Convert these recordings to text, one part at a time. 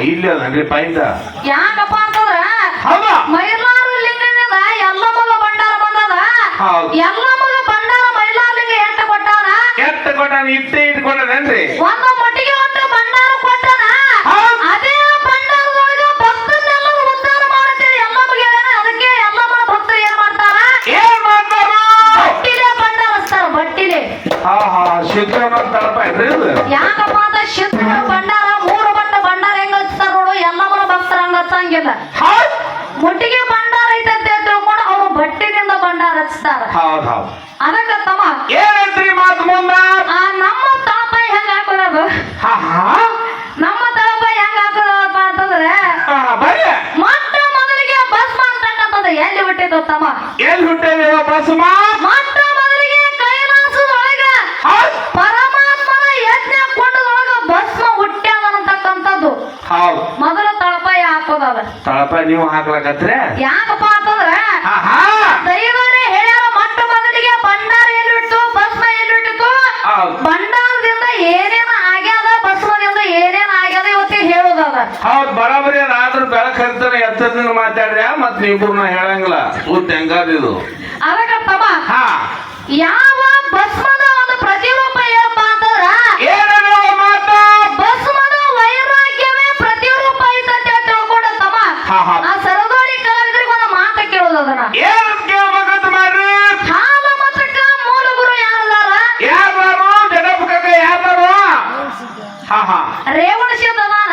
ಇಲ್ಲಿ ಅದನ್ರಿ ಪಾಯಿಂಟ್ ಯಾಕಪ್ಪ ಅಂತಂದ್ರ ಮೈಲಾರ ಲಿಂಗದಿಂದ ಎಲ್ಲಮ್ಮಗ ಭಂಡಾರ ಬಂದದ. ಎಲ್ಲಮ್ಮಗ ಭಂಡಾರ ಮೈಲಾರ ಲಿಂಗ ಎಟ್ಟ ಕೊಟ್ಟಾನ ಇಟ್ಟೆ ಇಟ್ಕೊಂಡೇನ್ರಿ ಒಂದು ಮೊಟ್ಟಿಗೆ ಒಟ್ಟು ಭಂಡಾರ ಕೊಟ್ಟಾನ. ಅದೇ ಭಂಡಾರದೊಳಗ ಭಕ್ತರೆಲ್ಲರೂ ಉದ್ಧಾರ ಮಾಡುತ್ತೇವೆ ಎಲ್ಲಮ್ಮಗೆ ಹೇಳೇನ. ಅದಕ್ಕೆ ಎಲ್ಲಮ್ಮನ ಭಕ್ತರು ಏನ್ ಮಾಡ್ತಾರ? ಬಟ್ಟಿಲೆ ಭಂಡಾರ ಹಚ್ತಾರ. ಬಟ್ಟಿಲೆ ಯಾಕಪ್ಪ ಅಂತ ಶುದ್ಧ ಭಂಡಾರ ಮೂರು ಬಣ್ಣ ಭಂಡಾರ ಹೆಂಗ ಹಚ್ತಾರ ನೋಡು. ಎಲ್ಲಮ್ಮನ ಭಕ್ತರ ಹಂಗ ಹಚ್ಚಂಗಿಲ್ಲ. ಮುಟ್ಟಿಗೆ ಭಂಡಾರ ಐತೆ ಅಂತ ತಿಳ್ಕೊಂಡು ಅವರು ಬಟ್ಟಿನಿಂದ ಭಂಡಾರ ಹಚ್ತಾರ. ಅದಕ್ಕ ತಮ್ಮ ಏನಂತ್ರಿ ಮಾತು ಮುಂದ ನಮ್ಮ ತಳಪಾಯಿ ಹೆಂಗ ಹಾಕೋದು? ನಮ್ಮ ತಳಪಾಯಿ ಹೆಂಗ ಹಾಕೋದಪ್ಪ ಅಂತಂದ್ರೆ ಮೊಟ್ಟ ಮೊದಲಿಗೆ ಭಸ್ಮ ಅಂತಕ್ಕಂಥದ್ದು ಎಲ್ಲಿ ಹುಟ್ಟಿದ್ದು ತಮ್ಮ? ಎಲ್ಲಿ ಹುಟ್ಟಿದೇವ ಭಸ್ಮ? ಮೊಟ್ಟ ಮೊದಲಿಗೆ ಕೈಲಾಸದೊಳಗ ಪರಮಾತ್ಮನ ಯಜ್ಞ ಕೊಂಡದೊಳಗ ಭಸ್ಮ ಹುಟ್ಟ್ಯಾದ ಅಂತಕ್ಕಂಥದ್ದು ಮೊದಲ ತಳಪಾಯಿ ಹಾಕೋದದ. ತಳಪಾಯಿ ನೀವು ಹಾಕ್ಲಕತ್ರೆ ಯಾಕಪ್ಪ ಅಂತಂದ್ರ ದೈವರೇ ಹೇಳ್ಯಾರ ಮೊಟ್ಟ ಮೊದಲಿಗೆ ಭಂಡಾರ ಎಲ್ಲಿ ಹುಟ್ಟು ಭಸ್ಮ ಎಲ್ಲಿ ಹುಟ್ಟಿತು? ಭಂಡಾರದಿಂದ ಏನೇನ ಆಗ್ಯಾದ ಭಸ್ಮದಿಂದ ಏನೇನ ಆಗ್ಯಾದ ಇವತ್ತಿಗೆ ಹೇಳುದದ. ಹೌದ್ ಬರಾಬರಿ ಆದ್ರೂ ಬೆಳಕ್ ಹರಿತಾನೆ ಎತ್ತದಿಂದ ಮಾತಾಡ್ರಿ ಮತ್ ನೀವಿಬ್ರು ಹೇಳಂಗಿಲ್ಲ ಉದ್ದ ಹೆಂಗಾದಿದು. ಅದಕ್ಕ ತಮ್ಮ ಯಾವ ಭಸ್ಮದ ಒಂದು ಪ್ರತಿರೂಪ ಏನಪ್ಪಾ ಅಂತಂದ್ರ ಭಸ್ಮದ ವೈರಾಗ್ಯವೇ ಪ್ರತಿರೂಪ ಐತಂತ ತಿಳ್ಕೊಂಡ ತಮ್ಮ ಆ ಸರದೋಡಿ ಕಲಾವಿದರಿಗೆ ಒಂದು ಮಾತ ಕೇಳೋದನ್ನ ಹಾಲ ಮತಕ್ಕ ಮೂಲ ಗುರು ಯಾರದಾರ? ರೇವಣ ಸಿದ್ಧದಾನ.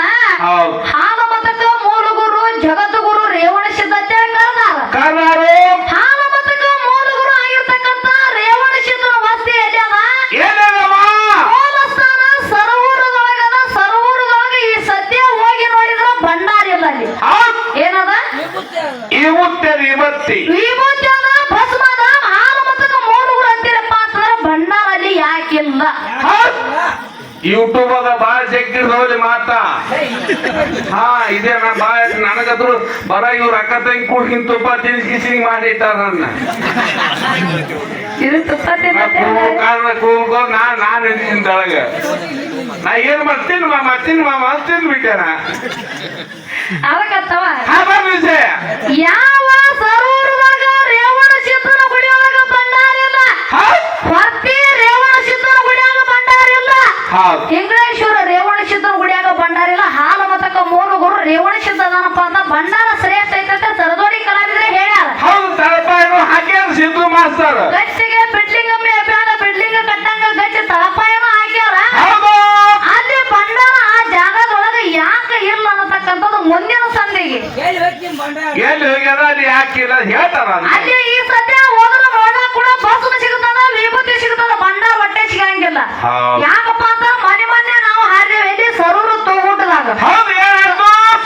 ಹಾಲ ಮತಕ್ಕ ಮೂಲ ಗುರು ಜಗತ್ತು ಗುರು ರೇವಣ ಸಿದ್ಧತೆ ಕರೆದಾರ. ಹಾಲ ಮತಕ್ಕ ಮೂಲ ಗುರು ಆಗಿರ್ತಕ್ಕಂಥ ರೇವಣ ಸಿದ್ಧನ ವಸ್ತಿ ಎಲ್ಲಿ ಅದ? ಮೂಲಸ್ಥಾನ ಸರವೂರದೊಳಗದ. ಸರವೂರದೊಳಗ ಈ ಸದ್ಯ ಹೋಗಿ ನೋಡಿದ್ರ ಭಂಡಾರ ಇಲ್ಲ ಅಲ್ಲಿ. ಏನದ? ವಿಭೂತಿ ಅದ, ಭಸ್ಮ ಅದ. ಹಾಲ ಮತಕ್ಕ ಮೂಲ ಗುರು ಅಂತೀರಪ್ಪ ಅಂತಂದ್ರ ಭಂಡಾರ ಅಲ್ಲಿ ಯಾಕಿಲ್ಲ? ಯೂಟ್ಯೂಬ್ ಅದ ಬಾಳ ಜಗ್ಗಿರ್ ಹೋಗಿ ಮಾತಾ ಇದೇ ನನಗದ್ರು ಬರ ಇವ್ರ ಅಕ್ಕ ತಂಗಿ ಕೂಡ್ಕಿನ್ ತುಪ್ಪ ತಿನ್ಸಿ ಮಾಡಿಟ್ಟಾರ ನನ್ನ ಕೂಡ್ಕೋ ನಾನು ನಿಂತೊಳಗ ನಾ ಏನ್ ಮಾಡ್ತೀನಿ ಮಾಮ ತಿಂದ್ಬಿಟ್ಟೇನ. ಅದಕ್ಕತ್ತವ ವಿಷಯ ಯಾವ ಸರೋವರದಾಗ ರೇವಣ ಸಿದ್ಧನ ಗುಡಿಯೊಳಗ ಭಂಡಾರ ಇಲ್ಲ. ಪ್ರತಿ ರೇವಣ ಸಿದ್ಧನ ಗುಡಿಯಾಗ ಭಂಡಾರ ಇಲ್ಲ. ಇಂಗ್ಲೇಶ್ವರ ರೇವಣ ಸಿದ್ಧನ ಗುಡಿಯಾಗ ಭಂಡಾರ ಇಲ್ಲ. ಹಾಲ ಮತಕ್ಕ ಮೂರು ಗುರು ರೇವಣ ಸಿದ್ಧದಾನಪ್ಪ ಅಂತ ಭಂಡಾರ ಶ್ರೇಷ್ಠ ಐತಂತ ಸರದೋಡಿ ಕಲಾವಿದ್ರೆ ಹೇಳ್ಯಾರ. ಸಿದ್ದು ಮಾಸ್ತರ್ ಗಚ್ಚಿಗೆ ಬಿಡ್ಲಿಂಗ ಅಭಿಯಾನ ಬಿಡ್ಲಿಂಗ ಕಟ್ಟಂಗ ಗಚ್ಚಿ ತಳಪಾಯನು ಹಾಕ್ಯಾರ. ಅಲ್ಲಿ ಭಂಡಾರ ಆ ಜಾಗದೊಳಗ ಯಾಕೆ ಇಲ್ಲ ಅನ್ನತಕ್ಕಂಥದ್ದು ಮುಂದಿನ ಸಂದಿಗೆ ಎಲ್ಲಿ ಹೋಗ್ಯಾರ ಅಲ್ಲಿ ಯಾಕಿಲ್ಲ ಹೇಳ್ತಾರ. ಅಲ್ಲಿ ಈ ಸದ್ಯ ಹೋದ್ರ ನೋಡ ಕೂಡ ಭಸ್ಮ ಸಿಗುತ್ತದ, ವಿಭೂತಿ ಸಿಗುತ್ತದ, ಭಂಡಾರ ಹೊಟ್ಟೆ ಸಿಗಂಗಿಲ್ಲ. ಯಾಕಪ್ಪ ಅಂತ ಮೊನ್ನೆ ನಾವು ಹಾರಿದೇವೆ ಎಲ್ಲಿ ಸರೂರು ತೂಗುಡ್ಡದಾಗ.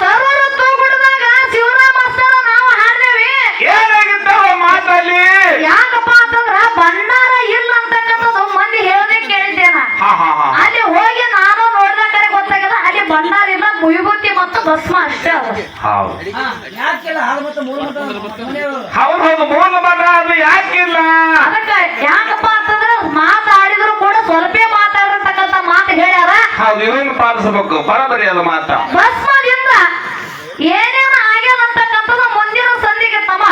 ಸರೂರು ತೂಗುಡ್ಡದಾಗ ಶಿವರಾಮ ಮಾಸ್ತರ ನಾವು ಹಾರಿದೇವಿ. ಏನಾಗಿದ್ದಾವ ಮಾತಲ್ಲಿ? ಯಾಕಪ್ಪ ಅಂತಂದ್ರ ಭಂಡಾರ ಇಲ್ಲ ಅಂತಕ್ಕಂಥದ್ದು ಮಂದಿ ಹೇಳದೆ ಕೇಳಿದ್ದೇನ. ಅಲ್ಲಿ ಹೋಗಿ ನಾನು ನೋಡಿದ ಕಡೆ ಗೊತ್ತಾಗಲ್ಲ ಅಲ್ಲಿ ಭಂಡಾರ ಇಲ್ಲ, ವಿಭೂತಿ ಮತ್ತು ಭಸ್ಮ ಅಷ್ಟೇ ಅದ. ಹೌದು ಮೂಲ ಭಂಡಾರ ಅದು ಯಾಕಿಲ್ಲ? ಅದಕ್ಕ ಯಾಕಪ್ಪ ಅಂತಂದ್ರ ಮಾತಾಡಿದ್ರು ಕೂಡ ಸ್ವಲ್ಪ ಮಾತಾಡಿರ್ತಕ್ಕಂಥ ಮಾತು ಹೇಳ್ಯಾರ. ಹೌದು ಇದನ್ನು ಪಾಲಿಸಬೇಕು ಬರಬರಿ ಅದು ಮಾತ. ಭಸ್ಮದಿಂದ ಏನೇನು ಆಗ್ಯದ ಅಂತಕ್ಕಂಥದ್ದು ಮುಂದಿನ ಸಂದಿಗೆ ತಮ್ಮ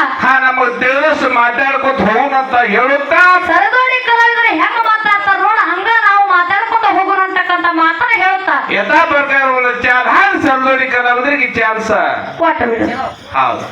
ನಮಗ್ ತಿಳಿದಷ್ಟು ಮಾತಾಡ್ಕೊತ ಹೋಗೋಣಂತ ಹೇಳುತ್ತಾ ಸರದೋಡಿ ಕಲಾವಿದರು ಹೆಂಗ ಮಾತಾಡ್ತಾರ ನೋಡ ಹಂಗ ನಾವು ಮಾತಾಡ್ಕೊಂತ ಹೋಗೋಣ ಅಂತಕ್ಕಂಥ ಮಾತನ್ನ ಹೇಳುತ್ತಾ ಯಥಾ ಪ್ರಕಾರ ಒಂದು ಚಾನ್ಸ್ ಸರದೋಡಿ ಕಲಾವಿದರಿಗೆ ಚಾನ್ಸ್ ಕೊಟ್ಟ ಬಿಡು. ಹೌದು